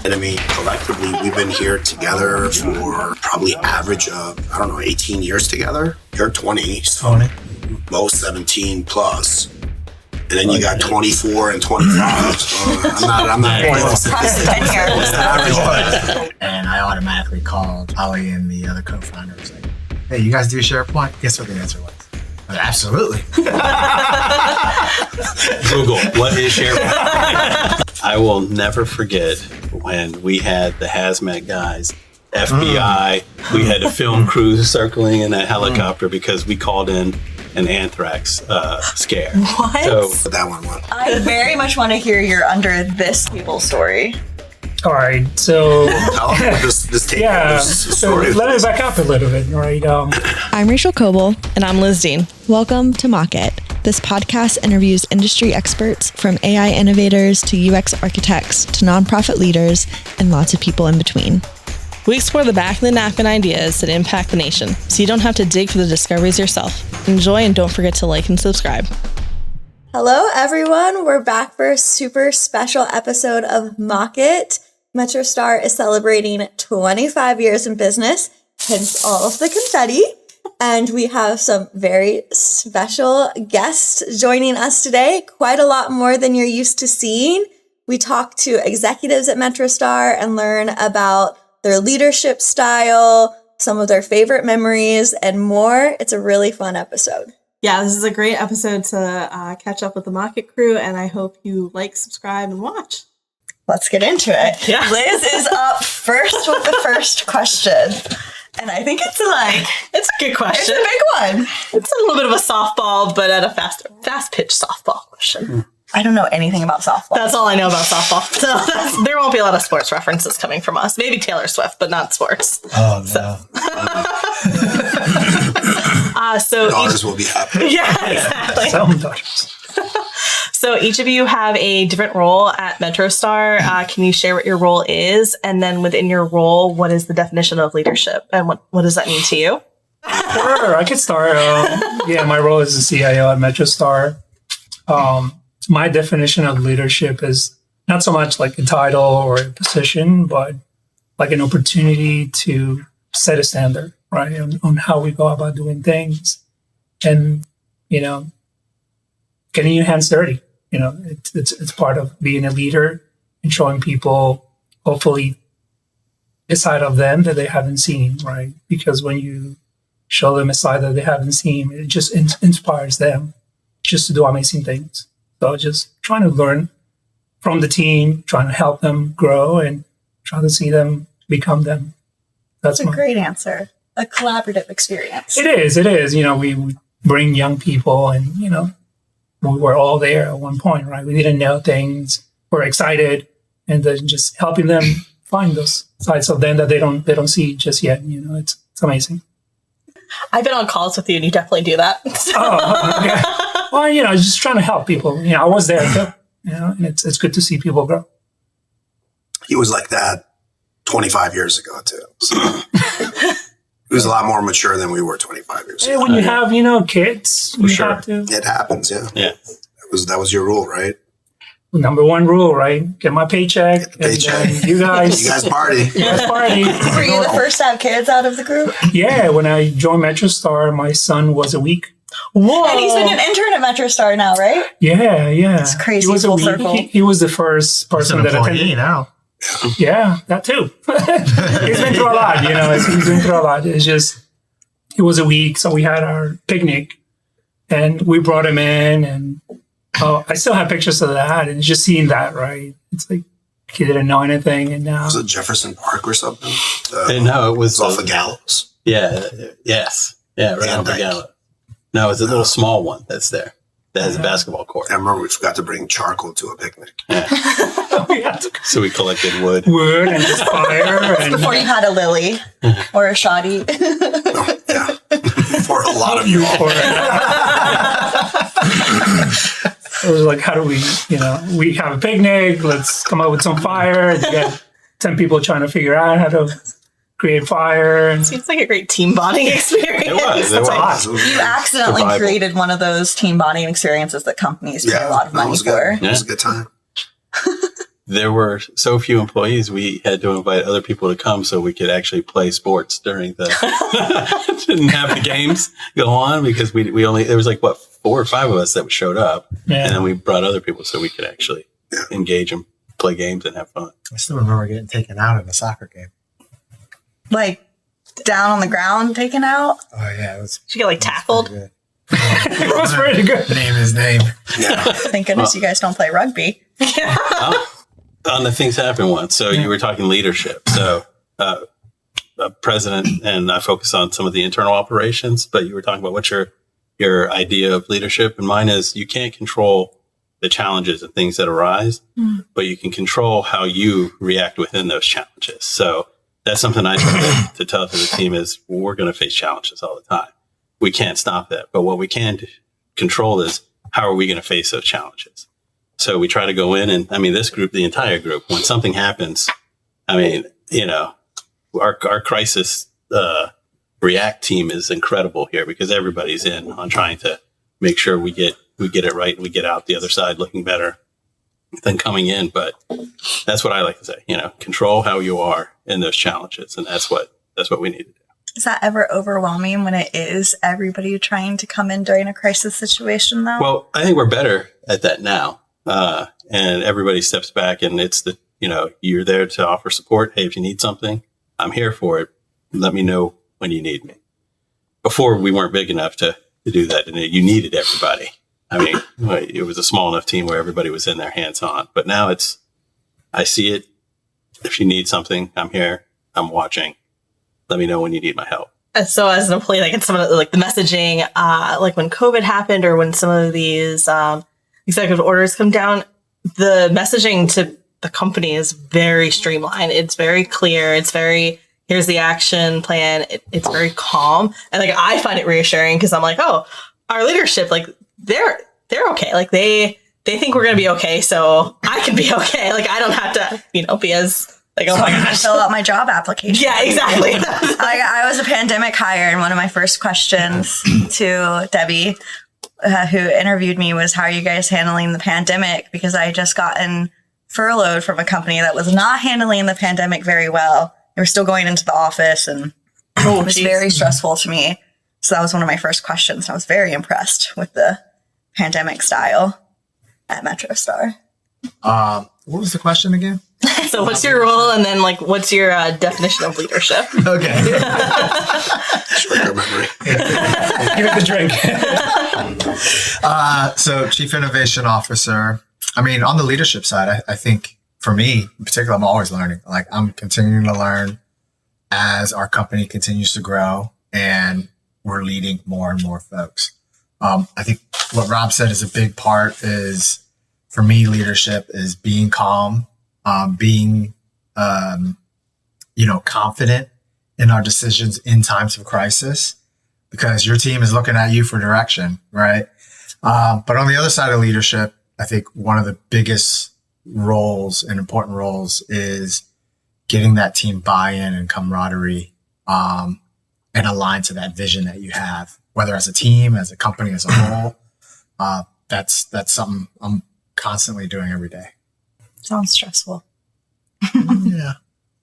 And I mean, collectively, we've been here together for probably average of, 18 years together. You're 20, so most 17 plus. And then you got 24 and 25. So I'm not And I automatically called Ollie and the other co-founders. Like, hey, you guys do SharePoint? Guess what the answer was? Absolutely. Google, what is SharePoint? I will never forget when we had the hazmat guys, FBI, we had a film crew circling in a helicopter because we called in an anthrax scare. What? So that one won. I very much want to hear your under this table story. All right, so so let me back up a little bit. Right, I'm Rachel Coble, and I'm Liz Dean. Welcome to Mock It. This podcast interviews industry experts from AI innovators to UX architects to nonprofit leaders and lots of people in between. We explore the back of the napkin ideas that impact the nation, so you don't have to dig for the discoveries yourself. Enjoy and don't forget to like and subscribe. Hello, everyone. We're back for a super special episode of Mock It. MetroStar is celebrating 25 years in business, hence all of the confetti. And we have some very special guests joining us today, quite a lot more than you're used to seeing. We talk to executives at MetroStar and learn about their leadership style, some of their favorite memories, and more. It's a really fun episode. Yeah, this is a great episode to catch up with the Mock It crew, and I hope you like, subscribe, and watch. Let's get into it. Yeah. Liz is up first with the first question. And I think it's it's a good question. It's a big one. It's a little bit of a softball, but at a fast pitch softball question. I don't know anything about softball. That's all I know about softball. So there won't be a lot of sports references coming from us. Maybe Taylor Swift, but not sports. Oh, no. So daughters will be happy. Yeah, exactly. Some daughters. So each of you have a different role at MetroStar. Can you share what your role is? And then within your role, what is the definition of leadership? And what does that mean to you? Sure, I could start. My role is the CIO at MetroStar. My definition of leadership is not so much like a title or a position, but like an opportunity to set a standard, right, on how we go about doing things. And, getting your hands dirty. It's part of being a leader and showing people, hopefully, a side of them that they haven't seen, right? Because when you show them a side that they haven't seen, it just inspires them just to do amazing things. So just trying to learn from the team, trying to help them grow and trying to see them become them. That's a great answer. A collaborative experience. It is. We bring young people and, we were all there at one point, right? We didn't know things. We're excited, and then just helping them find those sides of them that they don't see just yet. It's amazing. I've been on calls with you, and you definitely do that. Oh, okay. Well, just trying to help people. I was there too. And it's good to see people grow. He was like that 25 years ago too. So he was a lot more mature than we were 25 years ago. When you have, kids, you have to. It happens, yeah. Yeah. That was your rule, right? Number one rule, right? Get my paycheck. And you guys party. Were you the first to have kids out of the group? Yeah. When I joined MetroStar, my son was a week. Whoa. And he's been an intern at MetroStar now, right? Yeah. It's crazy. He was full a week. circle. He was the first person that attended. Now. Yeah, that too. He's been through a lot, He's been through a lot. It's just, it was a week, so we had our picnic, and we brought him in, and I still have pictures of that, and just seeing that, right? It's like he didn't know anything, and now was it Jefferson Park or something? No, it was off of Gallows. Yeah. Yes. Yeah, right off of Gallows. No, it's a little small one that's there. That has a basketball court. I remember we forgot to bring charcoal to a picnic. Yeah. So we collected wood and just fire. And before you had a lily or a shoddy. Yeah. For a lot of you. It was like, how do we have a picnic, let's come up with some fire. You got 10 people trying to figure out how to create fire. Seems like a great team bonding experience. It was. You accidentally created one of those team bonding experiences that companies pay a lot of money for. It was a good time. there were so few employees, we had to invite other people to come so we could actually play sports during the, didn't have the games go on because we only, there was like, 4 or 5 of us that showed up. Yeah. And then we brought other people so we could actually engage and play games and have fun. I still remember getting taken out in a soccer game. Like down on the ground, taken out? Oh, yeah. Did you get like tackled? It was pretty good. Name his name. Yeah. Thank goodness you guys don't play rugby. On the things happen once. So you were talking leadership. So president, and I focus on some of the internal operations, but you were talking about what's your idea of leadership. And mine is you can't control the challenges and things that arise, but you can control how you react within those challenges. So that's something I try to tell to the team is we're going to face challenges all the time. We can't stop that. But what we can control is how are we going to face those challenges? So we try to go in and, I mean, this group, the entire group, when something happens, I mean, you know, our crisis react team is incredible here because everybody's in on trying to make sure we get it right and we get out the other side looking better than coming in. But that's what I like to say, you know, control how you are in those challenges. And that's what we need to do. Is that ever overwhelming when it is everybody trying to come in during a crisis situation though? Well, I think we're better at that now. And everybody steps back and it's the, you know, you're there to offer support. Hey, if you need something, I'm here for it. Let me know when you need me. Before we weren't big enough to do that. And you needed everybody. I mean, it was a small enough team where everybody was in their hands on, but now I see it. If you need something, I'm here. I'm watching. Let me know when you need my help. So as an employee, like in some of the, like the messaging, like when COVID happened or when some of these executive orders come down, the messaging to the company is very streamlined. It's very clear. It's very, here's the action plan. It's very calm. And like, I find it reassuring because I'm like, oh, our leadership, like they're okay. Like they think we're going to be okay. So I can be okay. Like I don't have to, you know, be as like, oh my gosh. Fill out my job application. Yeah, exactly. I was a pandemic hire, and one of my first questions to Debbie, who interviewed me, was, how are you guys handling the pandemic? Because I had just gotten furloughed from a company that was not handling the pandemic very well. They were still going into the office, and it was very stressful to me. So that was one of my first questions. I was very impressed with the pandemic style at MetroStar. What was the question again? So what's your role, and then like what's your definition of leadership? Okay. Short memory. Give it the drink. So Chief Innovation Officer. I mean, on the leadership side, I think for me in particular, I'm always learning. Like I'm continuing to learn as our company continues to grow and we're leading more and more folks. I think what Rob said is a big part is, for me, leadership is being calm, being, confident in our decisions in times of crisis, because your team is looking at you for direction, right? But on the other side of leadership, I think one of the biggest roles and important roles is getting that team buy-in and camaraderie, and align to that vision that you have, whether as a team, as a company, as a whole. That's something I'm constantly doing every day. Sounds stressful. Yeah.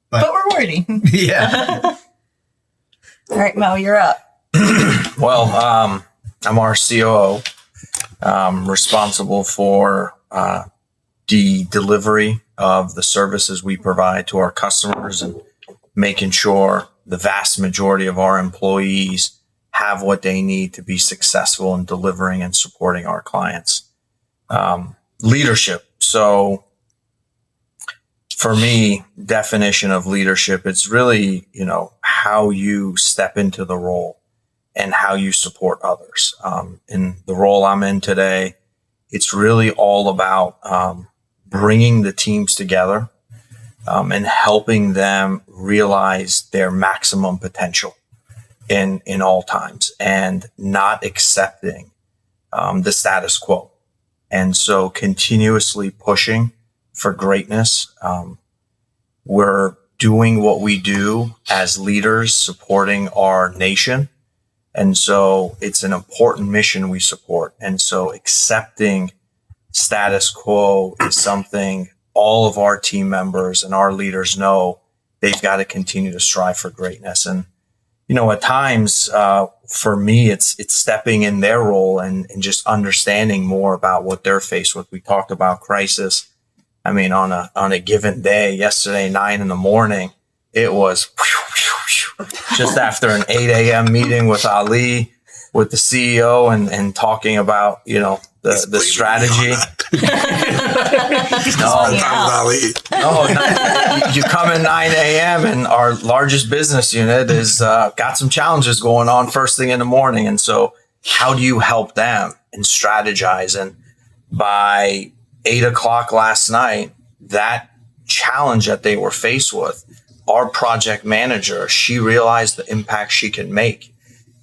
But rewarding. Yeah. All right, Mo, you're up. Well, I'm our COO, responsible for the delivery of the services we provide to our customers and making sure the vast majority of our employees have what they need to be successful in delivering and supporting our clients. Leadership. So for me, definition of leadership, it's really, how you step into the role and how you support others. In the role I'm in today, it's really all about bringing the teams together and helping them realize their maximum potential in all times, and not accepting the status quo. And so continuously pushing for greatness. We're doing what we do as leaders, supporting our nation. And so it's an important mission we support. And so accepting status quo is something all of our team members and our leaders know they've got to continue to strive for greatness. And, at times, for me, it's stepping in their role and just understanding more about what they're faced with. We talked about crisis. I mean, on a given day, yesterday, 9 a.m, it was just after an 8 a.m. meeting with Ali, with the CEO, and talking about, the strategy. You come in 9 a.m. and our largest business unit is got some challenges going on first thing in the morning. And so how do you help them and strategize? And by 8 o'clock last night, that challenge that they were faced with, our project manager, she realized the impact she can make.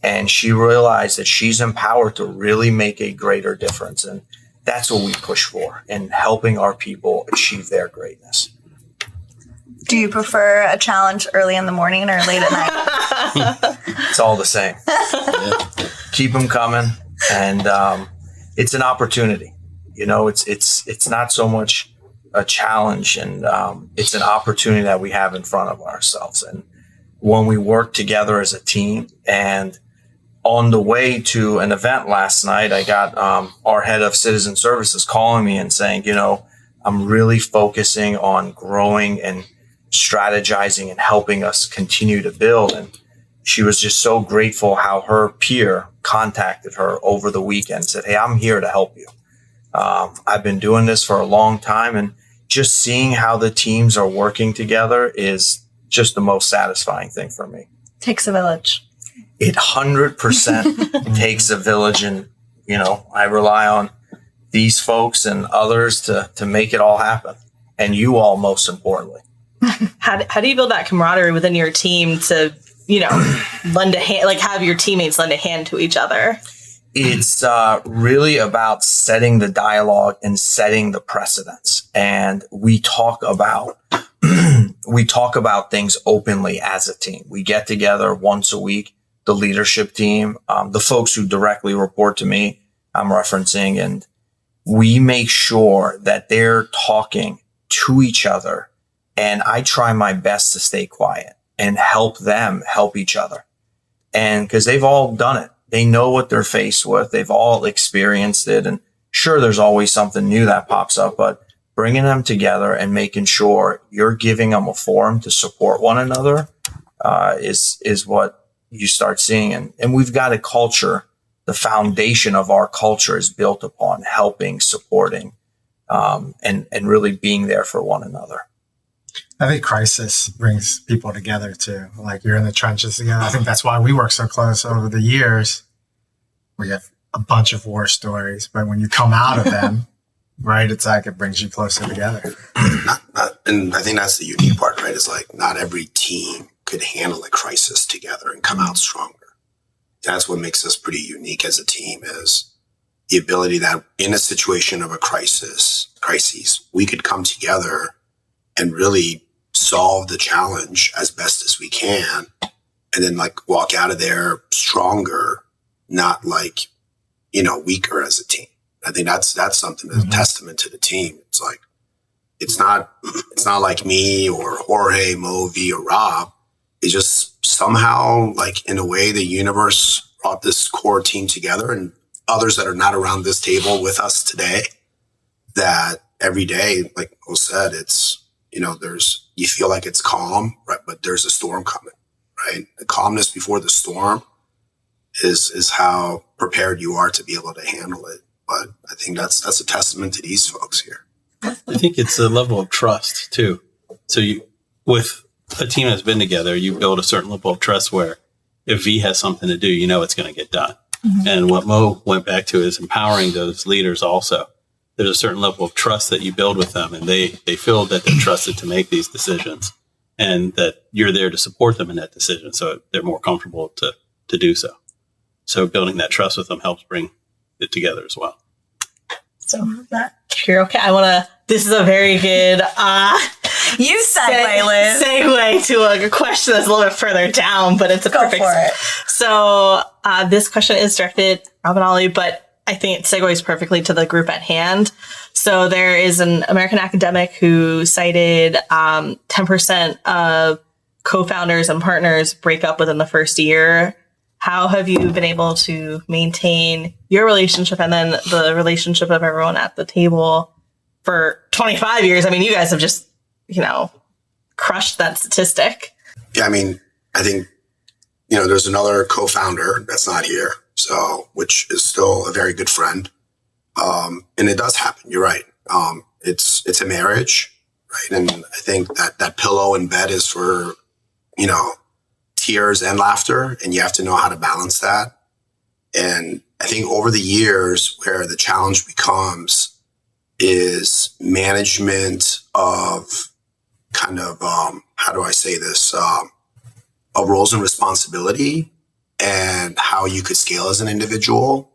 And she realized that she's empowered to really make a greater difference. And that's what we push for, and helping our people achieve their greatness. Do you prefer a challenge early in the morning or late at night? It's all the same. Keep them coming. And it's an opportunity. It's not so much a challenge, and it's an opportunity that we have in front of ourselves. And when we work together as a team, and on the way to an event last night, I got our head of citizen services calling me and saying, I'm really focusing on growing and strategizing and helping us continue to build. And she was just so grateful how her peer contacted her over the weekend and said, hey, I'm here to help you. I've been doing this for a long time, and just seeing how the teams are working together is just the most satisfying thing for me. Takes a village. It 100% takes a village, and I rely on these folks and others to make it all happen, and you all most importantly. How do you build that camaraderie within your team to lend a hand, like have your teammates lend a hand to each other? It's really about setting the dialogue and setting the precedents, and we talk about things openly as a team. We get together once a week. The leadership team, the folks who directly report to me, I'm referencing, and we make sure that they're talking to each other. And I try my best to stay quiet and help them help each other. And because they've all done it, they know what they're faced with. They've all experienced it. And sure, there's always something new that pops up, but bringing them together and making sure you're giving them a forum to support one another is what you start seeing. And we've got a culture. The foundation of our culture is built upon helping, supporting, and really being there for one another. I think crisis brings people together too. Like, you're in the trenches together. I think that's why we work so close over the years. We have a bunch of war stories, but when you come out of them, right, it's like it brings you closer together. And I think that's the unique part, right? Is like not every team could handle a crisis together and come out stronger. That's what makes us pretty unique as a team, is the ability that in a situation of a crises, we could come together and really solve the challenge as best as we can, and then like walk out of there stronger, not like, weaker as a team. I think that's something that's a testament to the team. It's like, it's not like me or Jorge, Movi, or Rob. It's just somehow, like, in a way, the universe brought this core team together, and others that are not around this table with us today, that every day, like Mo said, it's, you feel like it's calm, right? But there's a storm coming, right? The calmness before the storm is how prepared you are to be able to handle it. But I think that's a testament to these folks here. I think it's a level of trust too. So with a team that's been together, you build a certain level of trust where if V has something to do, it's going to get done. Mm-hmm. And what Mo went back to is empowering those leaders also. There's a certain level of trust that you build with them, and they feel that they're trusted to make these decisions, and that you're there to support them in that decision. So they're more comfortable to do so. So building that trust with them helps bring it together as well. So that you're okay. This is a very good you segue to a question that's a little bit further down, but it's a perfect. Go for it. So this question is directed Rob and Ollie, but I think it segues perfectly to the group at hand. So there is an American academic who cited 10% of co-founders and partners break up within the first year. How have you been able to maintain your relationship and then the relationship of everyone at the table for 25 years? I mean, you guys have just, crushed that statistic. Yeah, I mean, I think, there's another co-founder that's not here, which is still a very good friend. And it does happen. You're right. It's a marriage, right? And I think that pillow in bed is for, tears and laughter, and you have to know how to balance that. And I think over the years where the challenge becomes is management of kind of, how do I say this, of roles and responsibility and how you could scale as an individual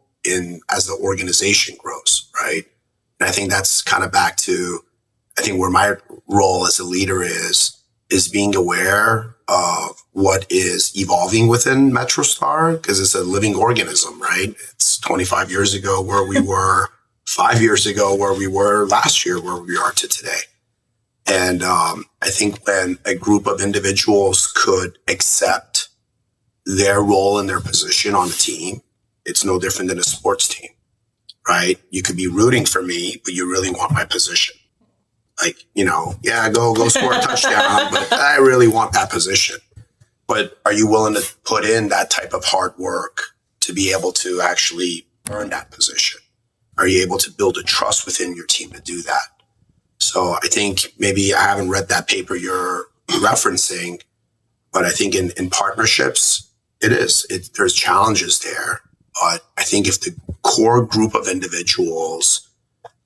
as the organization grows, right? And I think that's kind of back to, I think where my role as a leader is being aware of what is evolving within MetroStar, because it's a living organism, right? It's 25 years ago where we were, 5 years ago where we were, last year where we are to today. And I think when a group of individuals could accept their role and their position on the team, it's no different than a sports team, right? You could be rooting for me, but you really want my position. Like, go score a touchdown, but I really want that position. But are you willing to put in that type of hard work to be able to actually earn that position? Are you able to build a trust within your team to do that? So I think maybe I haven't read that paper you're referencing, but I think in partnerships, there's challenges there. But I think if the core group of individuals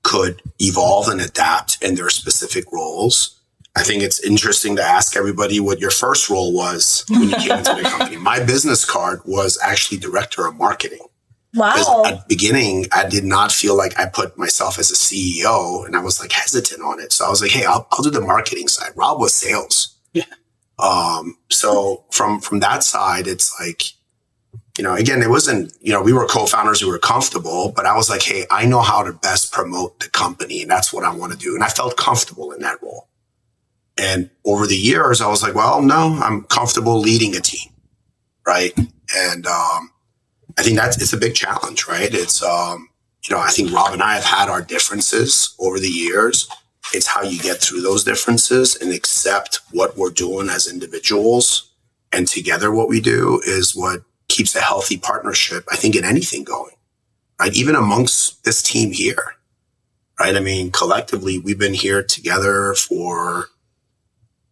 could evolve and adapt in their specific roles, I think it's interesting to ask everybody what your first role was when you came into the company. My business card was actually director of marketing. Wow. Because at the beginning, I did not feel like I put myself as a CEO, and I was like hesitant on it. So I was like, hey, I'll do the marketing side. Rob was sales. Yeah. So from that side, it's like, again, it wasn't, we were co-founders who were comfortable, but I was like, hey, I know how to best promote the company, and that's what I want to do. And I felt comfortable in that role. And over the years, I was like, well, no, I'm comfortable leading a team. Right. And, I think it's a big challenge, right? It's, I think Rob and I have had our differences over the years. It's how you get through those differences and accept what we're doing as individuals, and together what we do is what keeps a healthy partnership, I think, in anything going, right? Even amongst this team here, right? I mean, collectively, we've been here together for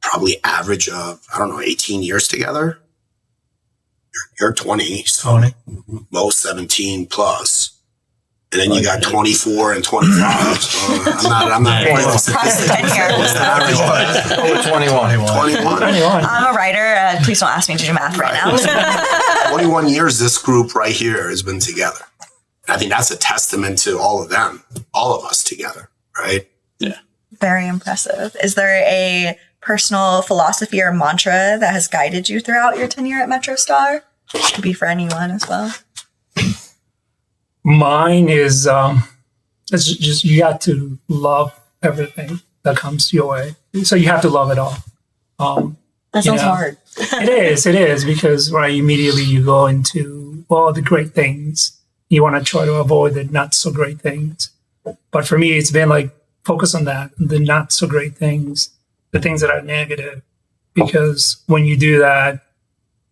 probably average of, 18 years together. You're 20, so most 17 plus. And then you got 24 and 25. So I'm not Across the 10 here. Over 21. I'm a writer. Please don't ask me to do math right now. 21 years this group right here has been together. I think that's a testament to all of them, all of us together, right? Yeah. Very impressive. Is there a personal philosophy or mantra that has guided you throughout your tenure at MetroStar? Could be for anyone as well. Mine is it's just you got to love everything that comes your way. So you have to love it all. That sounds hard. It is because immediately you go into all the great things. You want to try to avoid the not so great things. But for me, it's been like focus on that, the not so great things, the things that are negative, because when you do that,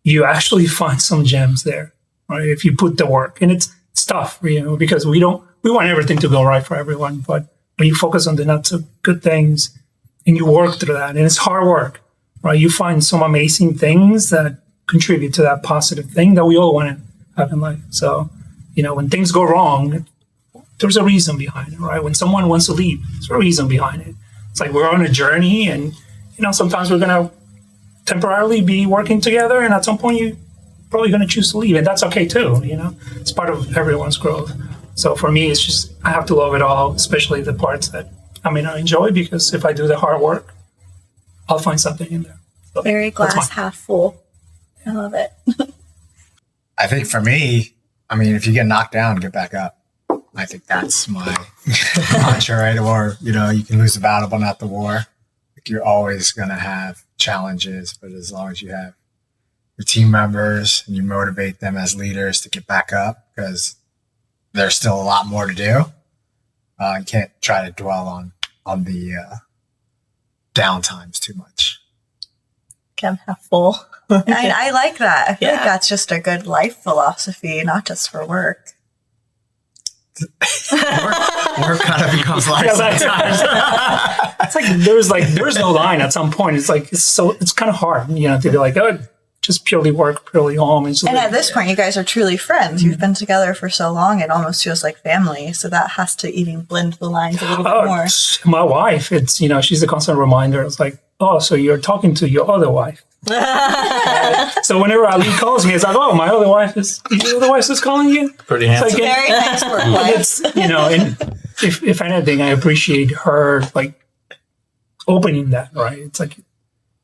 you actually find some gems there, right? If you put the work, and it's tough, because we want everything to go right for everyone. But when you focus on the not so good things and you work through that, and it's hard work, right? You find some amazing things that contribute to that positive thing that we all want to have in life. So, when things go wrong, there's a reason behind it, right? When someone wants to leave, there's a reason behind it. It's like we're on a journey, and, sometimes we're going to temporarily be working together, and at some point you're probably going to choose to leave, and that's okay too. It's part of everyone's growth. So for me, it's just I have to love it all, especially the parts that I may not enjoy, because if I do the hard work, I'll find something in there. So Very glass half full. I love it. I think for me, if you get knocked down, get back up. I think that's my mantra, right? Or, you can lose the battle, but not the war. Like, you're always going to have challenges, but as long as you have your team members and you motivate them as leaders to get back up, because there's still a lot more to do. You can't try to dwell on the downtimes too much. Can have full. I like that. I feel like that's just a good life philosophy, not just for work. Work kind of becomes life sometimes. It's like there's no line at some point. It's kind of hard, to be like, oh, just purely work, purely home. And at this point, you guys are truly friends. You've been together for so long, it almost feels like family. So that has to even blend the lines a little bit more. My wife, it's, she's a constant reminder. It's like, oh, so you're talking to your other wife. So whenever Ali calls me, it's like, oh, your other wife is calling you. Pretty handsome. Very nice work wife. And if anything, I appreciate her opening that, right? It's like,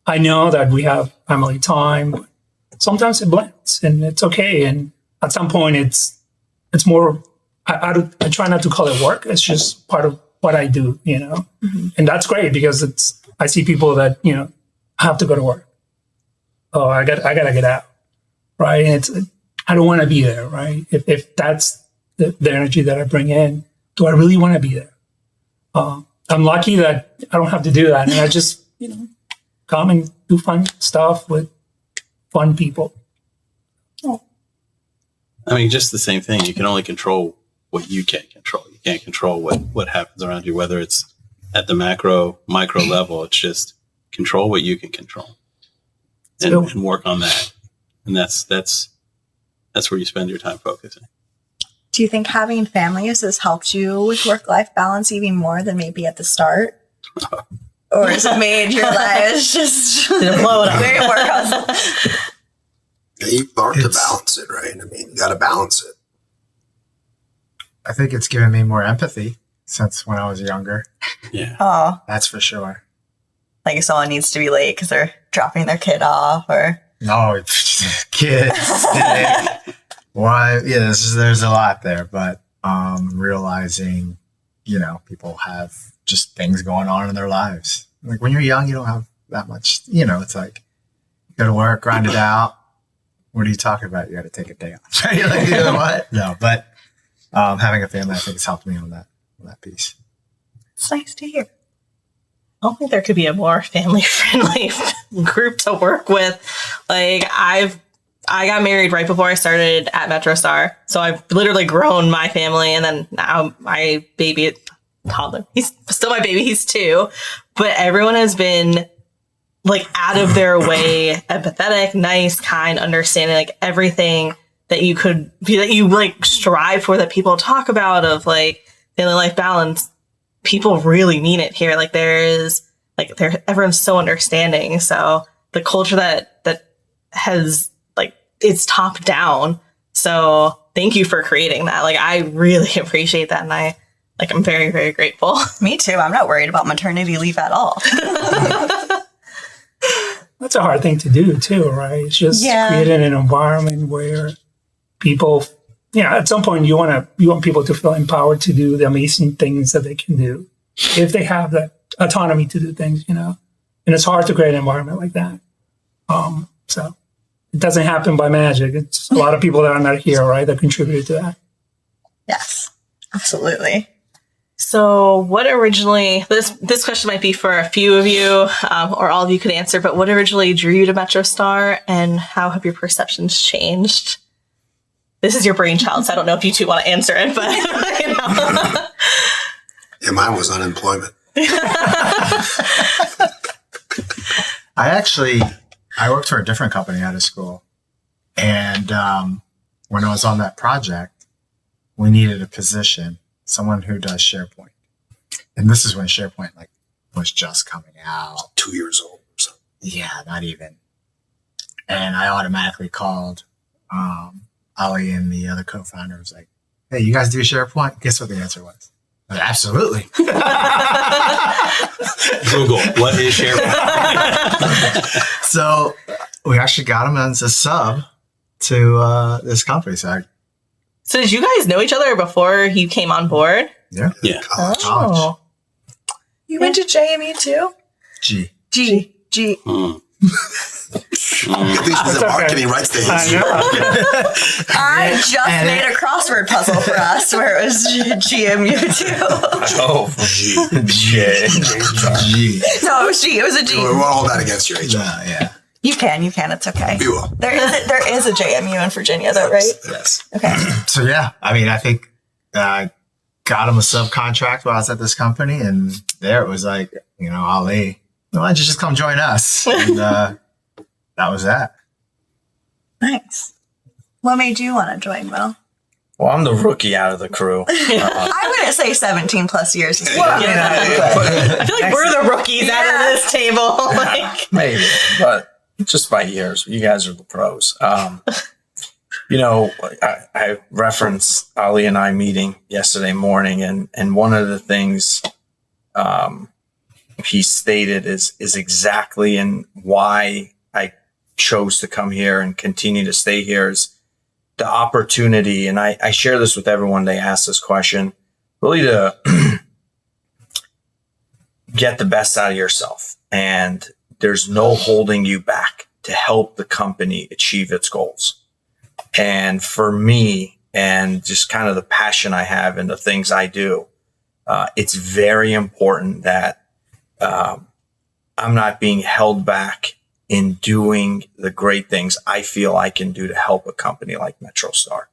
I know that we have family time, but sometimes it blends and it's okay. And at some point it's more, I try not to call it work. It's just part of what I do, mm-hmm. And that's great because I see people that, have to go to work. Oh, I gotta get out. Right. And I don't want to be there. Right. If that's the energy that I bring in, do I really want to be there? I'm lucky that I don't have to do that. And I just, come and do fun stuff with fun people. Oh. I mean, just the same thing. You can only control what you can control. You can't control what happens around you, whether it's at the micro level. It's just control what you can control and work on that. And that's where you spend your time focusing. Do you think having families has helped you with work-life balance even more than maybe at the start? Or has it made your lives just blow it up? Very more hustle. Yeah, you learn to balance it, right? I mean, you got to balance it. I think it's given me more empathy since when I was younger. Yeah. Oh, that's for sure. Like if someone needs to be late because they're dropping their kid off, or no, kids. Why? Yeah, there's a lot there, but realizing, people have just things going on in their lives. Like when you're young, you don't have that much, it's like, you go to work, grind it out. What are you talking about? You got to take a day off. Right? Like, what? No, but having a family, I think, has helped me on that piece. It's nice to hear. I don't think there could be a more family-friendly group to work with. Like, I got married right before I started at MetroStar. So I've literally grown my family. And then now my baby, toddler, he's still my baby. He's 2. But everyone has been out of their way, empathetic, nice, kind, understanding, everything that you could be, that you strive for, that people talk about of family life balance. People really mean it here. Everyone's so understanding. So the culture that has it's top down. So thank you for creating that. I really appreciate that. And I'm very, very grateful. Me too. I'm not worried about maternity leave at all. That's a hard thing to do too, right? It's just creating an environment where people, at some point you want people to feel empowered to do the amazing things that they can do if they have that autonomy to do things, and it's hard to create an environment like that. So it doesn't happen by magic. It's a lot of people that are not here, right, that contributed to that. Yes, absolutely. So what originally, this question might be for a few of you, or all of you could answer, but what originally drew you to MetroStar, and how have your perceptions changed? This is your brainchild, so I don't know if you two want to answer it, but Yeah, mine was unemployment. I worked for a different company out of school. And when I was on that project, we needed a position, someone who does SharePoint. And this is when SharePoint was just coming out. 2 years old or something. Yeah, not even. And I automatically called Ali and the other co-founder. Was like, hey, you guys do SharePoint? Guess what the answer was? Absolutely. Google, what is SharePoint? So we actually got him as a sub to this company. So So did you guys know each other before you came on board? Yeah. Yeah. College. You went to JMU too? G. I think she's in marketing right there. I just made a crossword puzzle for us where it was GMU too. Oh, G. G. No, it was G. It was a G. We won't hold that against you, Rachel. Yeah. You can. It's okay. We will. There is a JMU in Virginia, though, right? Yes. Okay. So yeah, I mean, I think got him a subcontract while I was at this company, and there it was like, Ali, why don't you just come join us? And that was that. Nice. What made you want to join, Will? well, I'm the rookie out of the crew. I wouldn't say 17 plus years as well. I feel like we're the rookies out of this table. Like, Maybe, but just by years. You guys are the pros. I referenced Ali and I meeting yesterday morning, and one of the things he stated is exactly and why I chose to come here and continue to stay here is the opportunity. And I share this with everyone. They ask this question, really to get the best out of yourself. And there's no holding you back to help the company achieve its goals. And for me, and just kind of the passion I have in the things I do, it's very important that I'm not being held back in doing the great things I feel I can do to help a company like MetroStar.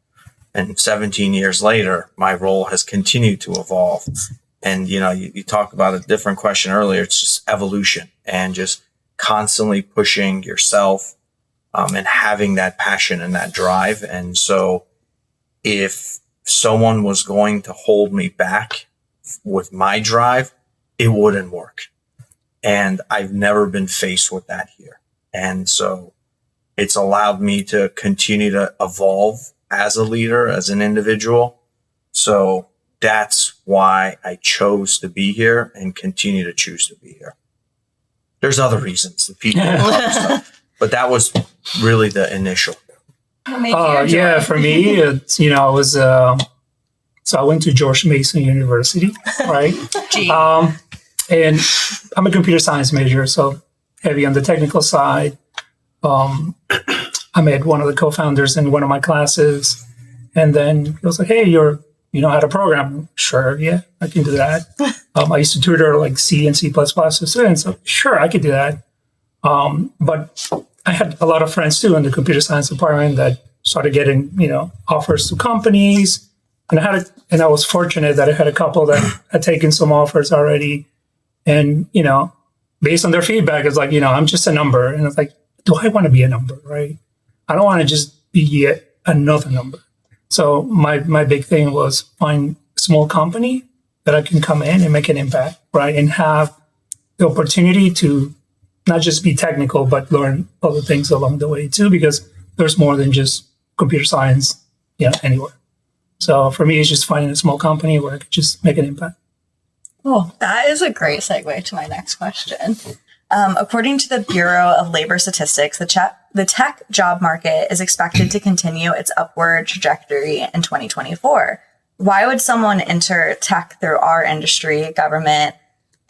And 17 years later, my role has continued to evolve. And, you talk about a different question earlier. It's just evolution and just constantly pushing yourself and having that passion and that drive. And so if someone was going to hold me back with my drive, it wouldn't work. And I've never been faced with that here. And so it's allowed me to continue to evolve as a leader, as an individual. So that's why I chose to be here and continue to choose to be here. There's other reasons, the people, other stuff, but that was really the initial. Yeah, for me, it's, I was, so I went to George Mason University, right? And I'm a computer science major, so heavy on the technical side. I met one of the co-founders in one of my classes, and then he was like, "Hey, you know how to program?" Sure, yeah, I can do that. I used to tutor like C and C++ to students, so sure, I could do that. But I had a lot of friends too in the computer science department that started getting, offers to companies, and I was fortunate that I had a couple that had taken some offers already. And, based on their feedback, it's like, I'm just a number. And it's like, do I want to be a number, right? I don't want to just be yet another number. So my big thing was find a small company that I can come in and make an impact, right? And have the opportunity to not just be technical, but learn other things along the way too, because there's more than just computer science, anywhere. So for me, it's just finding a small company where I could just make an impact. Oh, that is a great segue to my next question. According to the Bureau of Labor Statistics, the tech job market is expected to continue its upward trajectory in 2024. Why would someone enter tech through our industry, government,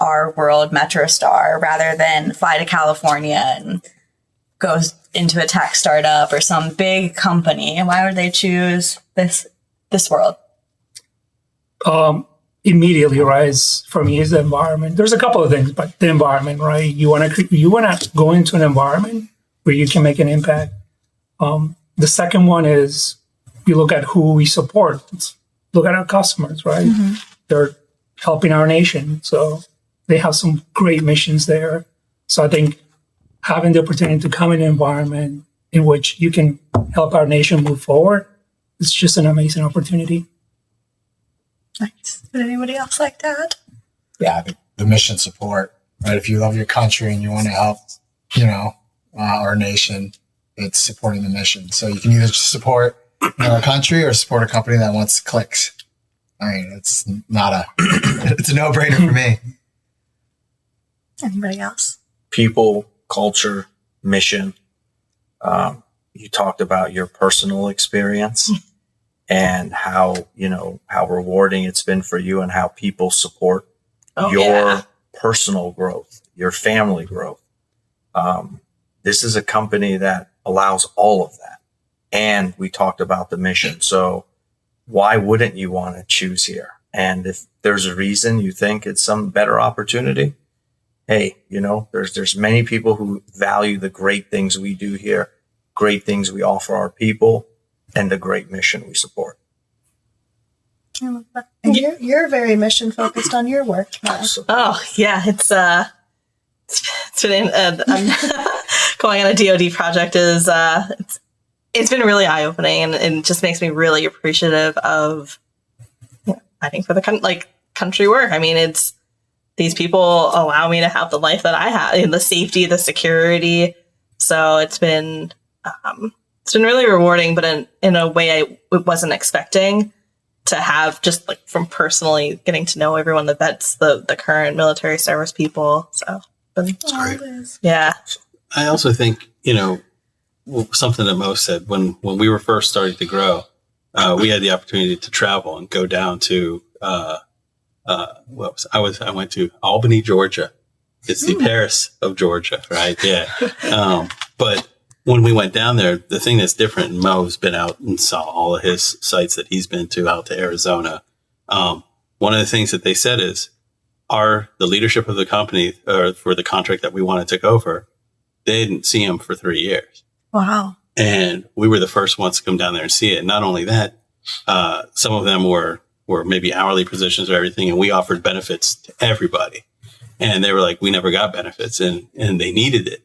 our world, MetroStar, rather than fly to California and go into a tech startup or some big company? And why would they choose this world? Immediately, right? For me, is the environment. There's a couple of things, but the environment, right? You want to go into an environment where you can make an impact. The second one is you look at who we support. Look at our customers, right? Mm-hmm. They're helping our nation, so they have some great missions there. So I think having the opportunity to come in an environment in which you can help our nation move forward, it's just an amazing opportunity. Nice. Would anybody else like to add? Yeah, the mission support, right? If you love your country and you want to help, our nation, it's supporting the mission. So you can either support our country or support a company that wants clicks. I mean, it's it's a no-brainer for me. Anybody else? People, culture, mission. You talked about your personal experience. and how rewarding it's been for you and how people support your personal growth, your family growth. This is a company that allows all of that. And we talked about the mission. So why wouldn't you want to choose here? And if there's a reason you think it's some better opportunity, hey, there's many people who value the great things we do here, great things we offer our people, and the great mission we support. I love that. And you're very mission focused on your work now. Oh yeah, it's been going on a DoD project is it's been really eye opening and just makes me really appreciative of fighting for the country work. I mean, it's these people allow me to have the life that I have, and the safety, the security. So it's been really rewarding, but in a way I wasn't expecting to have, just like from personally getting to know everyone, the vets, the current military service people. So yeah. I also think, something that Mo said when we were first starting to grow, we had the opportunity to travel and go down to, I went to Albany, Georgia. It's the Paris of Georgia, right? Yeah. But when we went down there, the thing that's different, and Mo's been out and saw all of his sites that he's been to out to Arizona. One of the things that they said is the leadership of the company for the contract that we wanted to take over, they didn't see him for 3 years. Wow. And we were the first ones to come down there and see it. Not only that, some of them were maybe hourly positions or everything, and we offered benefits to everybody. And they were like, we never got benefits, and they needed it.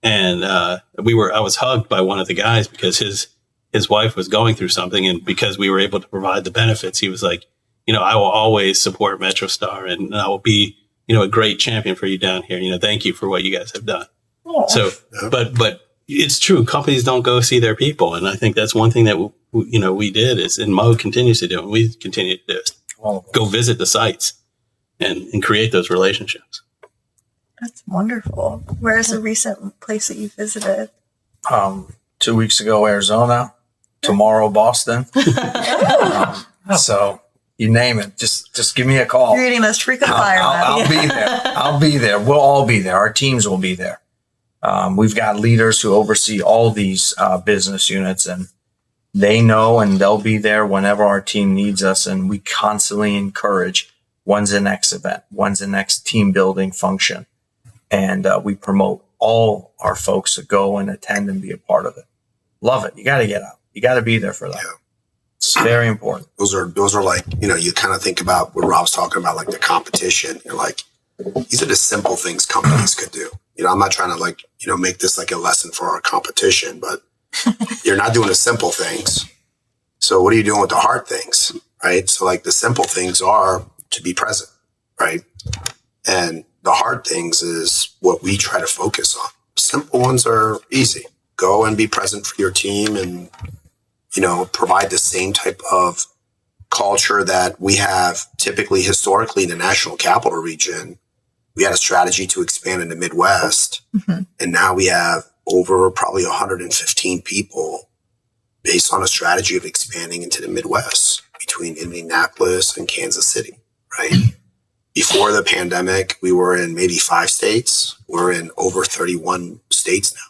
And I was hugged by one of the guys because his wife was going through something, and because we were able to provide the benefits, he was like, I will always support MetroStar, and I will be, a great champion for you down here. Thank you for what you guys have done. Oh. So, but it's true. Companies don't go see their people. And I think that's one thing that, we did is, and Mo continues to do, and we continue to do is go visit the sites and create those relationships. That's wonderful. Where's a recent place that you visited? 2 weeks ago, Arizona. Tomorrow, Boston. So you name it. Just give me a call. You're eating those freaking fire. I'll be there. I'll be there. We'll all be there. Our teams will be there. We've got leaders who oversee all these business units, and they know, and they'll be there whenever our team needs us. And we constantly encourage, when's the next event? When's the next team building function? And we promote all our folks to go and attend and be a part of it. Love it. You got to get out. You got to be there for that. Yeah. It's very important. Those are like, you kind of think about what Rob's talking about, like the competition. You're like, these are the simple things companies could do. I'm not trying to make this like a lesson for our competition, but you're not doing the simple things. So what are you doing with the hard things? Right. So like the simple things are to be present. Right. And the hard things is what we try to focus on. Simple ones are easy. Go and be present for your team and, provide the same type of culture that we have typically historically in the national capital region. We had a strategy to expand in the Midwest. Mm-hmm. And now we have over probably 115 people based on a strategy of expanding into the Midwest between Indianapolis and Kansas City, right? Before the pandemic, we were in maybe 5 states. We're in over 31 states now.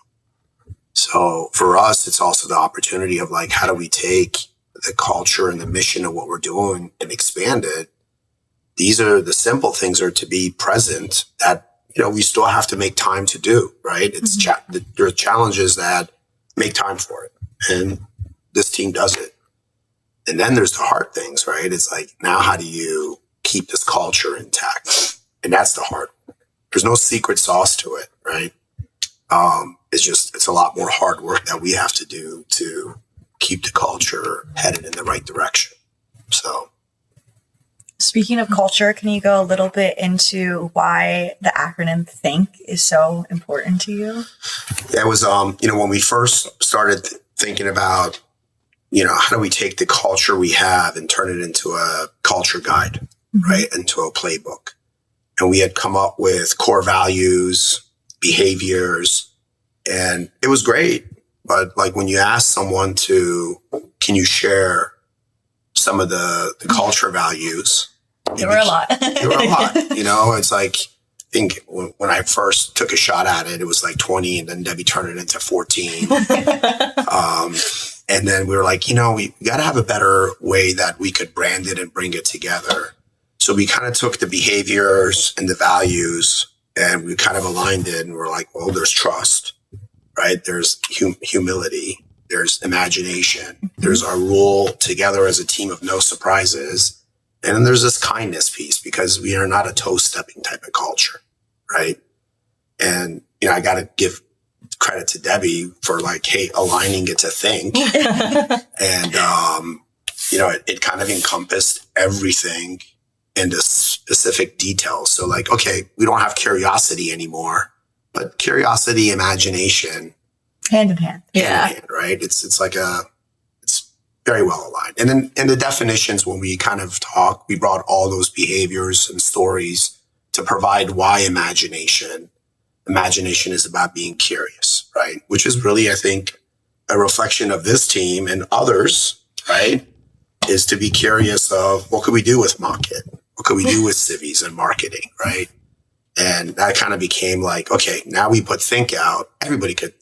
So for us, it's also the opportunity of like, how do we take the culture and the mission of what we're doing and expand it? These are the simple things are to be present that, we still have to make time to do, right? It's there are challenges that make time for it. And this team does it. And then there's the hard things, right? It's like, now how do you keep this culture intact? And that's the hard one. There's no secret sauce to it, right? It's a lot more hard work that we have to do to keep the culture headed in the right direction. So. Speaking of culture, can you go a little bit into why the acronym THINK is so important to you? That was, when we first started thinking about, how do we take the culture we have and turn it into a culture guide, right? Into a playbook. And we had come up with core values, behaviors, and it was great. But like when you ask someone can you share some of the culture values. There were a lot. There were a lot. It's like, I think when I first took a shot at it, it was like 20, and then Debbie turned it into 14. And then we were like, we got to have a better way that we could brand it and bring it together. So we kind of took the behaviors and the values and we kind of aligned it, and we're like, well, there's trust, right? There's humility. There's imagination. There's our rule together as a team of no surprises. And then there's this kindness piece, because we are not a toe-stepping type of culture, right? And, I got to give credit to Debbie for like, hey, aligning it to think. And, it kind of encompassed everything into specific details. So like, okay, we don't have curiosity anymore, but curiosity, imagination. Hand in hand. Yeah. Hand, right? It's like it's very well aligned. And then in the definitions, when we kind of talk, we brought all those behaviors and stories to provide why imagination. Imagination is about being curious, right? Which is really, I think, a reflection of this team and others, right? Is to be curious of what could we do with market? What could we do with civies and marketing, right? And that kind of became like, okay, now we put think out. Everybody could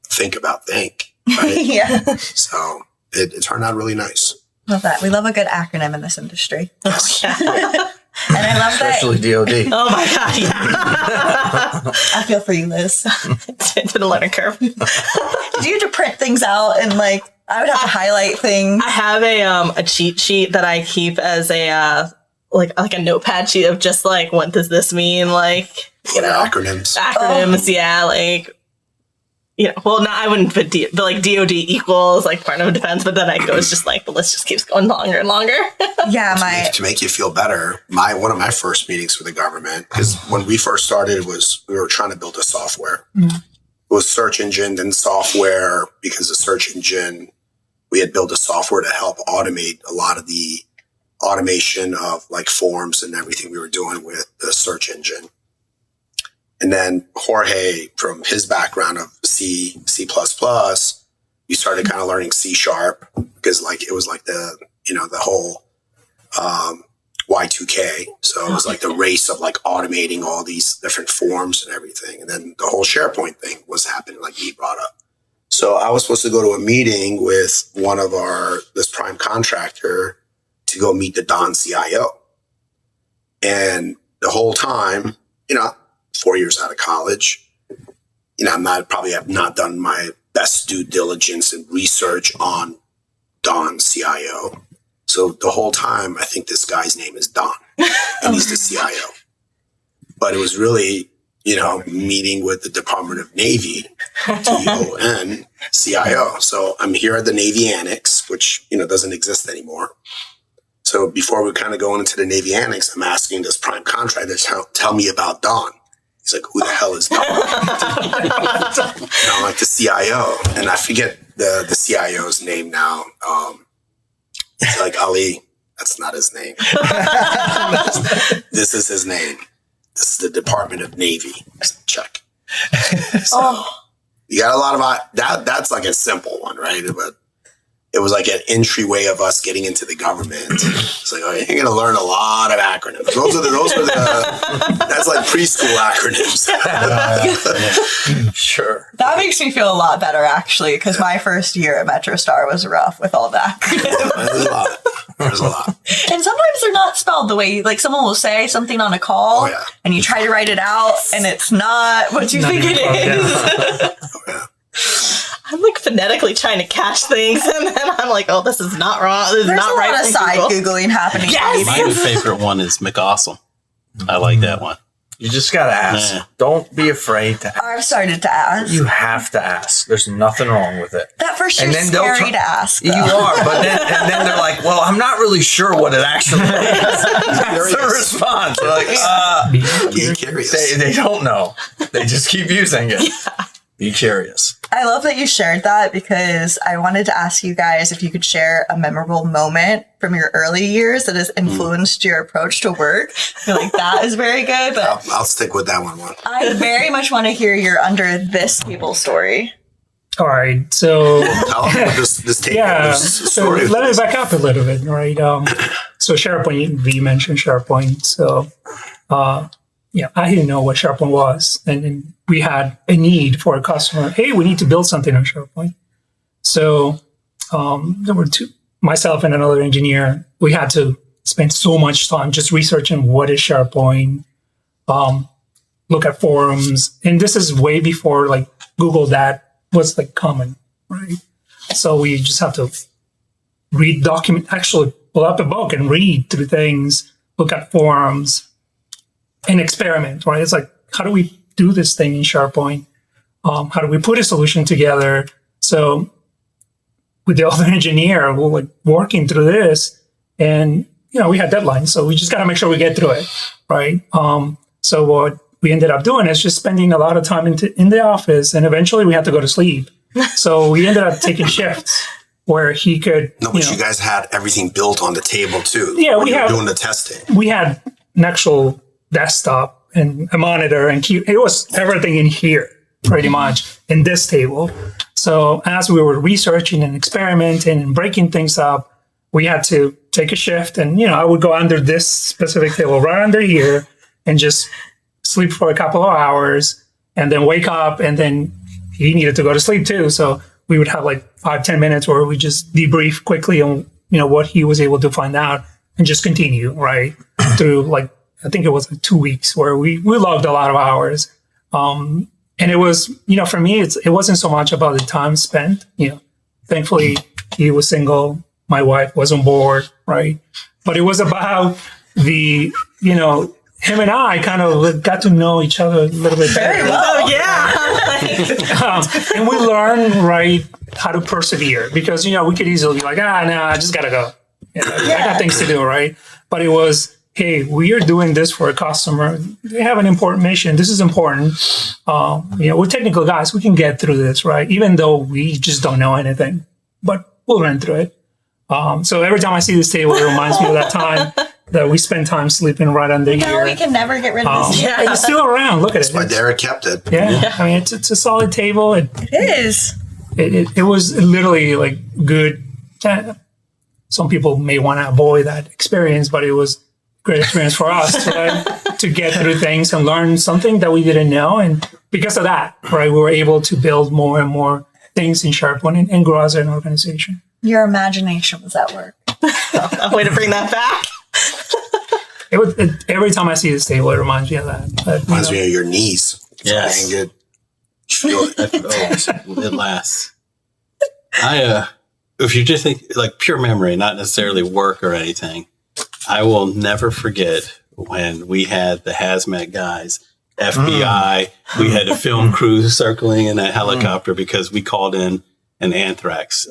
think about think, right? Yeah. So it turned out really nice. Love that. We love a good acronym in this industry. Yes. And I love Especially that. DOD. Oh my God. Yeah. I feel for you, Liz. It's been a learning curve. Did you have to print things out and like, I would have to highlight things? I have a cheat sheet that I keep as a, like a notepad sheet of just like, what does this mean? Like, Acronyms. Yeah. Like, well, no, I wouldn't put but like DOD equals like Department of Defense, but then it goes just like the list just keeps going longer and longer. Yeah, to make you feel better, one of my first meetings with the government, because when we first started, we were trying to build a software. Mm-hmm. It was search engine, then software, because the search engine, we had built a software to help automate a lot of the automation of like forms and everything we were doing with the search engine. And then Jorge, from his background of C++, we started kind of learning C#, because like it was like the whole Y2K. So it was like the race of like automating all these different forms and everything. And then the whole SharePoint thing was happening, like he brought up. So I was supposed to go to a meeting with one of this prime contractor to go meet the Don CIO. And the whole time, 4 years out of college, I have not done my best due diligence and research on Don CIO. So the whole time, I think this guy's name is Don, and he's the CIO. But it was really, meeting with the Department of Navy, DON, CIO. So I'm here at the Navy Annex, which, doesn't exist anymore. So before we kind of go into the Navy Annex, I'm asking this prime contractor to tell me about Don. He's like, who the hell is Don? I'm like, the CIO. And I forget the CIO's name now. It's like Ali. That's not his name. This is his name. This is the Department of Navy. Check. So you got a lot of that. That's like a simple one, right? But it was like an entryway of us getting into the government. It's like, you're going to learn a lot of acronyms. That's like preschool acronyms. Sure. That makes me feel a lot better, actually, because my first year at MetroStar was rough with all that. There's a lot. And sometimes they're not spelled the way, like someone will say something on a call, and you try to write it out, and it's not what you think it is. I'm like phonetically trying to catch things, and then I'm like, "Oh, this is not wrong. This is There's not a right." lot of side Googling happening. Yes. My favorite one is McAwesome. I like that one. You just got to ask. Yeah. Don't be afraid to ask. I've started to ask. You have to ask. There's nothing wrong with it. That first year's scary to ask. You are, but and then they're like, well, I'm not really sure what it actually is. That's the response. They're like, be curious. They don't know. They just keep using it. Yeah. Be curious. I love that you shared that, because I wanted to ask you guys if you could share a memorable moment from your early years that has influenced your approach to work. I feel like that is very good. But I'll stick with that one. I very much want to hear your under this table story. All right. So this tape. yeah. So let me back up a little bit, right? So SharePoint, we mentioned SharePoint. So I didn't know what SharePoint was, and we had a need for a customer. Hey, we need to build something on SharePoint. So there were myself and another engineer. We had to spend so much time just researching what is SharePoint, look at forums, and this is way before like Google that was like common, right? So we just have to actually pull up a book and read through things, look at forums, and experiment, right? It's like, how do we do this thing in SharePoint? How do we put a solution together? So with the other engineer, we're like working through this, and we had deadlines, so we just got to make sure we get through it, right? So what we ended up doing is just spending a lot of time in the office, and eventually we had to go to sleep. So we ended up taking shifts where he could. No, but you guys had everything built on the table too. Yeah, we were doing the testing. We had an actual desktop and a monitor, and it was everything in here, pretty much, in this table. So as we were researching and experimenting and breaking things up, we had to take a shift, and I would go under this specific table, right under here, and just sleep for a couple of hours, and then wake up, and then he needed to go to sleep too. So we would have like 5-10 minutes where we just debrief quickly on what he was able to find out, and just continue right through like, I think it was like 2 weeks where we logged a lot of hours. And it was, for me, it wasn't so much about the time spent. Thankfully he was single, my wife was on board, right? But it was about the, him and I kind of got to know each other a little bit better. Very well. Yeah. And we learned, right, how to persevere, because, we could easily be like, no, I just got to go. I got things to do, right? But it was, hey, we are doing this for a customer. They have an important mission. This is important. We're technical guys. We can get through this, right? Even though we just don't know anything, but we'll run through it. So every time I see this table, it reminds me of that time that we spent time sleeping right under here. No, we can never get rid of this. It's still around. Look at it. That's why Derek kept it. Yeah. I mean, it's a solid table. It is. It was literally like good. Some people may want to avoid that experience, but it was a great experience for us, right? To get through things and learn something that we didn't know. And because of that, right, we were able to build more and more things in SharePoint and grow as an organization. Your imagination was at work. A way to bring that back. Every time I see this table, it reminds me of that. Reminds me of your knees. Yes. Good. Feel it. It lasts. If you just think like pure memory, not necessarily work or anything, I will never forget when we had the hazmat guys, FBI. We had a film crew circling in a helicopter because we called in an anthrax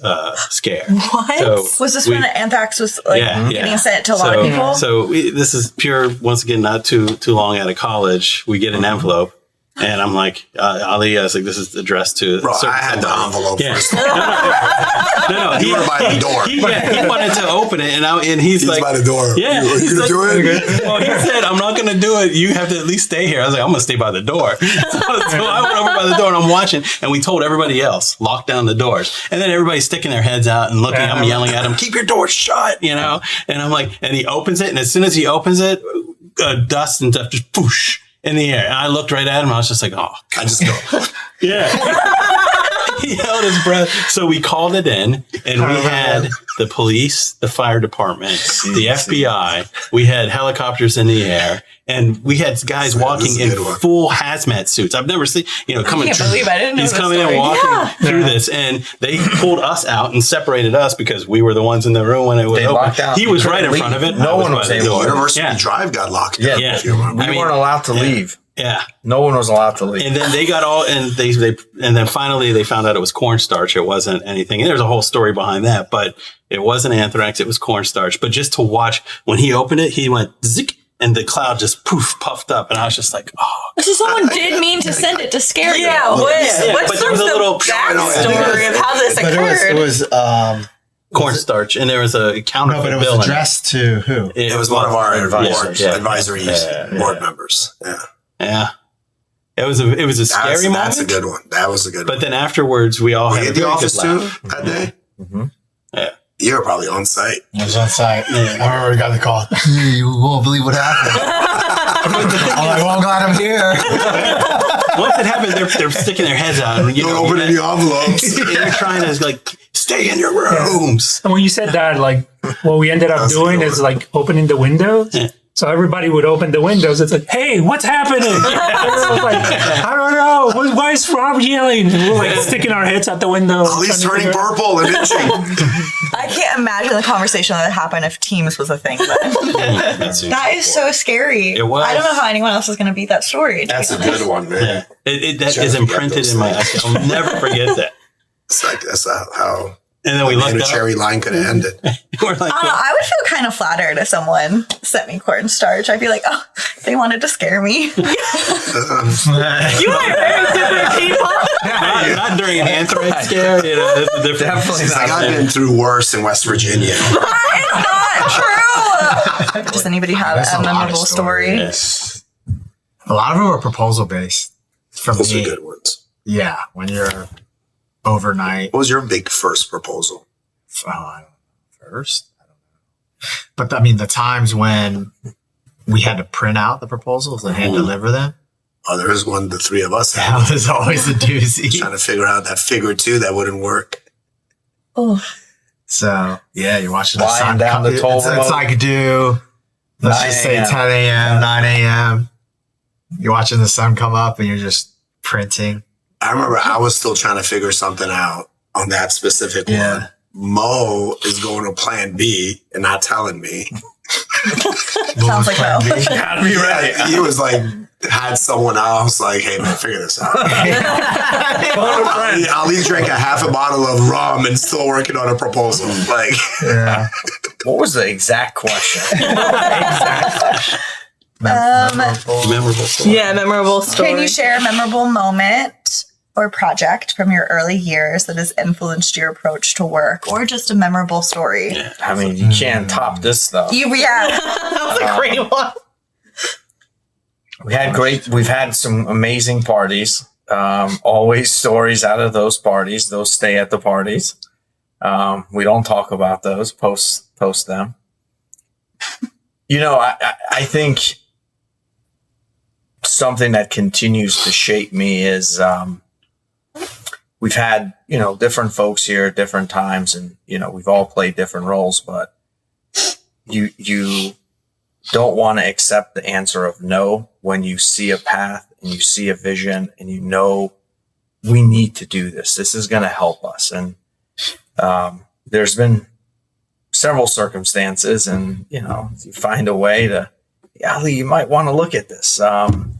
scare. What? So was this when anthrax was getting sent to a lot of people? So this is pure, once again, not too long out of college. We get an envelope. And I'm like, Ali, I was like, this is addressed to. Bro, I had the envelope first. No. You were by the door. He wanted to open it, and he's like, by the door. Yeah. You gonna do it? Well, he said, I'm not going to do it. You have to at least stay here. I was like, I'm going to stay by the door. So I went over by the door and I'm watching, and we told everybody else, lock down the doors. And then everybody's sticking their heads out and looking. I'm yelling at him, keep your door shut, And I'm like, and he opens it, and as soon as he opens it, dust and stuff just whoosh in the air. And I looked right at him. I was just like, oh, I just go. Yeah. He held his breath. So we called it in, and we had the police, the fire department, the FBI. We had helicopters in the air, and we had guys walking in full hazmat suits. I've never seen, coming. I can't believe I didn't know he's this coming story. in walking through this, and they pulled us out and separated us because we were the ones in the room when it was open. He was right in front of it. No one was able. University Drive got locked down. Yeah. We weren't allowed to leave. Yeah. No one was allowed to leave. And then they got and then finally they found out it was cornstarch. It wasn't anything. And there's a whole story behind that, but it wasn't anthrax. It was cornstarch. But just to watch, when he opened it, he went zick, and the cloud just puffed up. And I was just like, oh. So someone did mean to send it to scare you. Yeah. What's there was a little backstory of how this occurred? It was cornstarch, and there was a counterfeit bill. No, but it was addressed to who? It was one of our advisory board members. Yeah. Yeah. It was a scary moment. That's a good one. That was a good one. But then afterwards, we all Were had you a at the very office good too laugh. that day? Mm-hmm. Yeah. You were probably on site. I was on site. I remember we got the call. You won't believe what happened. I'm like, well, I'm glad I'm here. Once it happens, they're sticking their heads out. And, Don't open any envelopes. They're trying to like stay in your rooms. And when you said that, like what we ended up That's doing good. is like opening the windows. Yeah. So everybody would open the windows. It's like, hey, what's happening? Everyone was like, I don't know. Why is Rob yelling? And we're like sticking our heads out the window. At least turning purple and itching. I can't imagine the conversation that happened if Teams was a thing. Then. That is so scary. It was. I don't know how anyone else is going to beat that story. That's a good one, man. Yeah. That Trying is to forget imprinted those in my. things. I'll never forget that. It's like that's how And then we looked a up. cherry line could have ended. We're like, I don't know. I would feel kind of flattered if someone sent me cornstarch. I'd be like, oh, they wanted to scare me. You are very different people. not during an anthrax scare. You know, that's a different. Definitely It's like I've been through worse in West Virginia. That is not true. Does anybody have That's a a lot of memorable story? stories. A lot of them are proposal based. For Those are me, good ones. yeah, when you're overnight. What was your big first proposal? I don't know. First, I don't know. But I mean, the times when we had to print out the proposals and hand deliver them, Oh, there was one the three of us had. that was always a doozy. Trying to figure out that figure two that wouldn't work. Oh, So yeah, you're watching the Lying sun down come. the toll It's road. like let's 9 just say a.m. 10 a.m., 9 a.m. You're watching the sun come up and you're just printing. I remember I was still trying to figure something out on that specific Yeah. one. Mo is going to plan B and not telling me. sounds like Mo. Gotta be ready. Yeah, he was like, had someone else like, hey man, figure this out. I'll least drink a half a bottle of rum and still working on a proposal. Like, Yeah. What was the exact question? Memorable story. Yeah, memorable story. Can you share a memorable moment or project from your early years that has influenced your approach to work, or just a memorable story? I mean, you can't top this stuff. Yeah. That was a great one. We've had some amazing parties. Always stories out of those parties. Those stay at the parties. We don't talk about those, post them. You know, I think something that continues to shape me is, we've had, different folks here at different times, and, we've all played different roles, but you don't want to accept the answer of no when you see a path and you see a vision and we need to do this. This is going to help us. And there's been several circumstances, and you find a way to, Ali, you might want to look at this.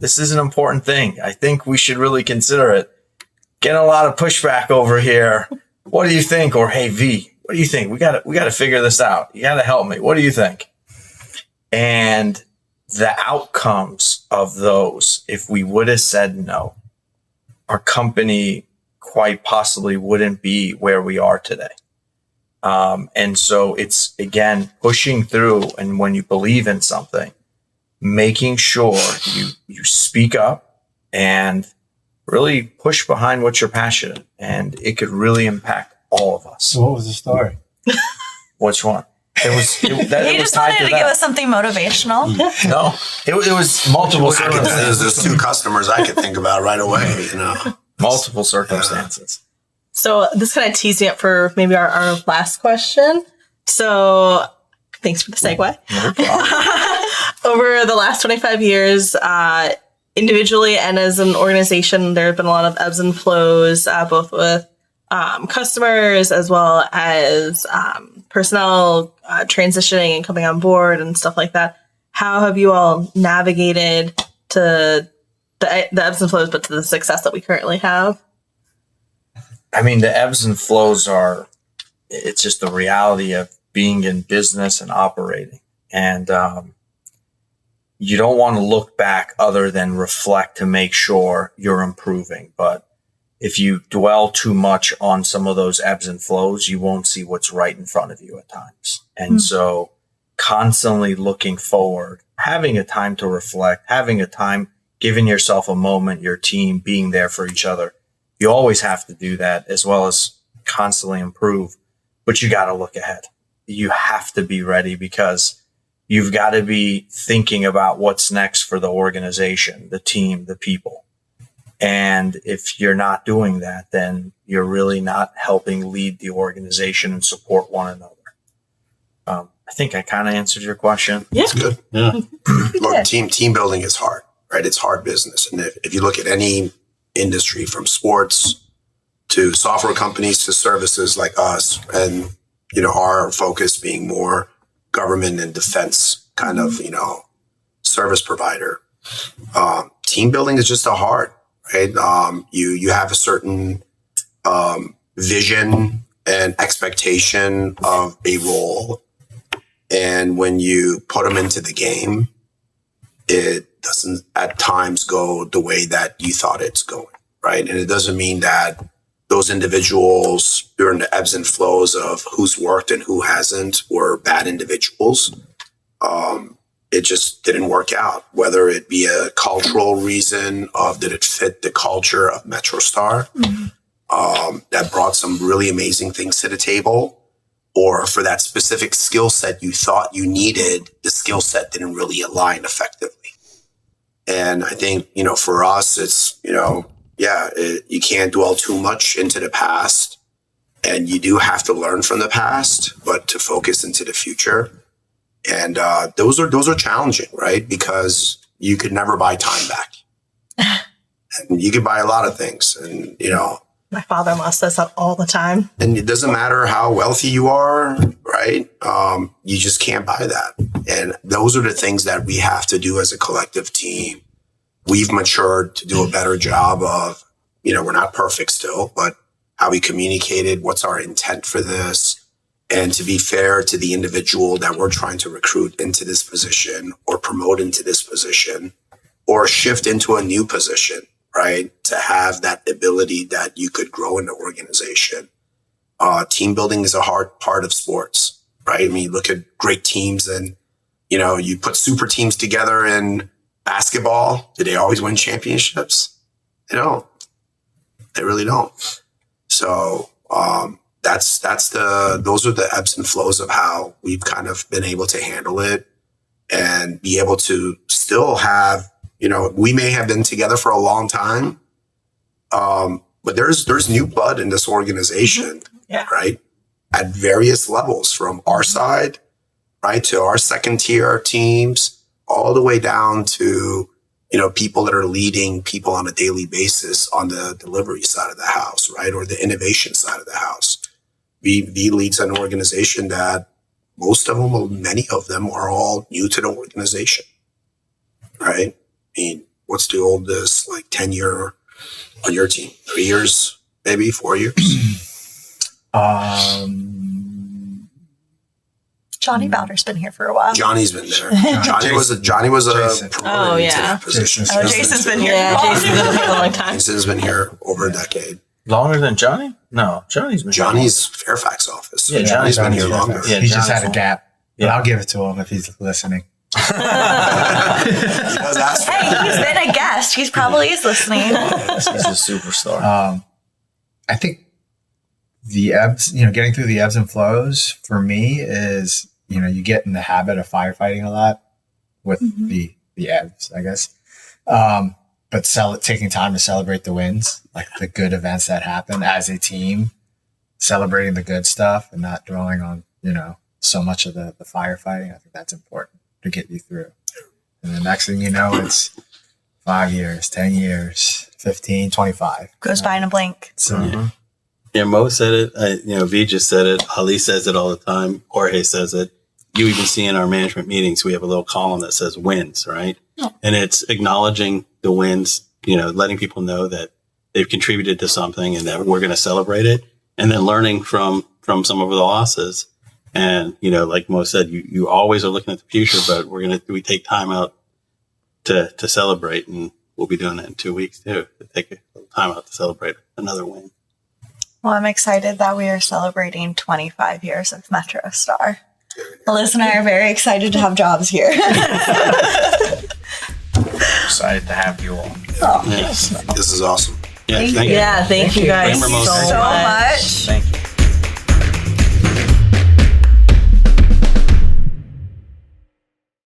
This is an important thing. I think we should really consider it. Getting a lot of pushback over here. What do you think? Or hey V, what do you think? We got to figure this out. You got to help me. What do you think? And the outcomes of those, if we would have said no, our company quite possibly wouldn't be where we are today. And so it's, again, pushing through. And when you believe in something, making sure you speak up and really push behind what you're passionate. And it could really impact all of us. So what was the story? Which one? It was You just wanted to give us something motivational. No, it was multiple there's circumstances. two customers I could think about right away, Multiple circumstances. So this kind of teased me up for maybe our last question. So thanks for the segue. No problem. Over the last 25 years, individually and as an organization, there have been a lot of ebbs and flows, both with customers as well as personnel transitioning and coming on board and stuff like that. How have you all navigated to the ebbs and flows, but to the success that we currently have? I mean, the ebbs and flows it's just the reality of being in business and operating. And you don't want to look back other than reflect to make sure you're improving. But if you dwell too much on some of those ebbs and flows, you won't see what's right in front of you at times. And so constantly looking forward, having a time to reflect, having a time giving yourself a moment, your team being there for each other. You always have to do that, as well as constantly improve, but you got to look ahead. You have to be ready, because you've got to be thinking about what's next for the organization, the team, the people. And if you're not doing that, then you're really not helping lead the organization and support one another. I think I kind of answered your question. Yeah. It's good. Yeah. Look, team building is hard, right? It's hard business. And if you look at any industry, from sports to software companies to services like us, and, you know, our focus being more government and defense kind of, you know, service provider, team building is just a hard, right? You have a certain vision and expectation of a role. And when you put them into the game, it doesn't at times go the way that you thought it's going, right? And it doesn't mean that those individuals during the ebbs and flows of who's worked and who hasn't were bad individuals. It just didn't work out, whether it be a cultural reason of did it fit the culture of MetroStar, that brought some really amazing things to the table, or for that specific skill set you thought you needed, the skill set didn't really align effectively. And I think, you know, for us, it's, you know, you can't dwell too much into the past, and you do have to learn from the past, but to focus into the future. And those are challenging, right? Because you could never buy time back. And you could buy a lot of things, and, you know, My father-in-law says that all the time. and it doesn't matter how wealthy you are, right? You just can't buy that. And those are the things that we have to do as a collective team. We've matured to do a better job of, you know, we're not perfect still, but how we communicated, what's our intent for this, and to be fair to the individual that we're trying to recruit into this position or promote into this position or shift into a new position, right? To have that ability that you could grow in the organization. Team building is a hard part of sports, right? I mean, you look at great teams, and, you know, you put super teams together in basketball. Do they always win championships? They don't. They really don't. So, those are the ebbs and flows of how we've kind of been able to handle it and be able to still have, you know, we may have been together for a long time, but there's new blood in this organization, right? At various levels, from our side, right, to our second tier teams, all the way down to, you know, people that are leading people on a daily basis on the delivery side of the house, right, or the innovation side of the house. V leads an organization that most of them, many of them, are all new to the organization, right? I mean, what's the oldest, like, tenure on your team? 3 years, maybe 4 years? Johnny Bowder's been here for a while. Johnny's been there. Johnny was a Jason. promoted into that position. Jason's been here. Yeah, Jason's been here a long time. Jason's been here over a decade. Longer than Johnny? No, Johnny's been Johnny's Fairfax office. So Yeah, Johnny's been here longer. Yeah, he just John's had a gap. Yeah. But I'll give it to him if he's listening. He does ask for Hey, he's been a guest. He's probably is listening. He's a superstar. I think the ebbs, getting through the ebbs and flows for me is, you get in the habit of firefighting a lot with the ebbs, I guess. But taking time to celebrate the wins, like the good events that happen as a team, celebrating the good stuff and not dwelling on, so much of the firefighting. I think that's important to get you through. And the next thing you know, it's 5 years, 10 years, 15, 25. Goes by in a blink. So Yeah, Mo said it. V just said it. Ali says it all the time. Jorge says it. You even see in our management meetings, we have a little column that says wins, right? Oh. And it's acknowledging the wins, letting people know that they've contributed to something and that we're going to celebrate it. And then learning from some of the losses. And, like Mo said, you always are looking at the future, but we take time out to celebrate. And we'll be doing that in 2 weeks too, to take a little time out to celebrate another win. Well, I'm excited that we are celebrating 25 years of MetroStar. Liz and I are very excited to have jobs here. excited to have you all. This is awesome. Yeah, thank you. Yeah, thank you guys Thank you. so So much. much. Thank you.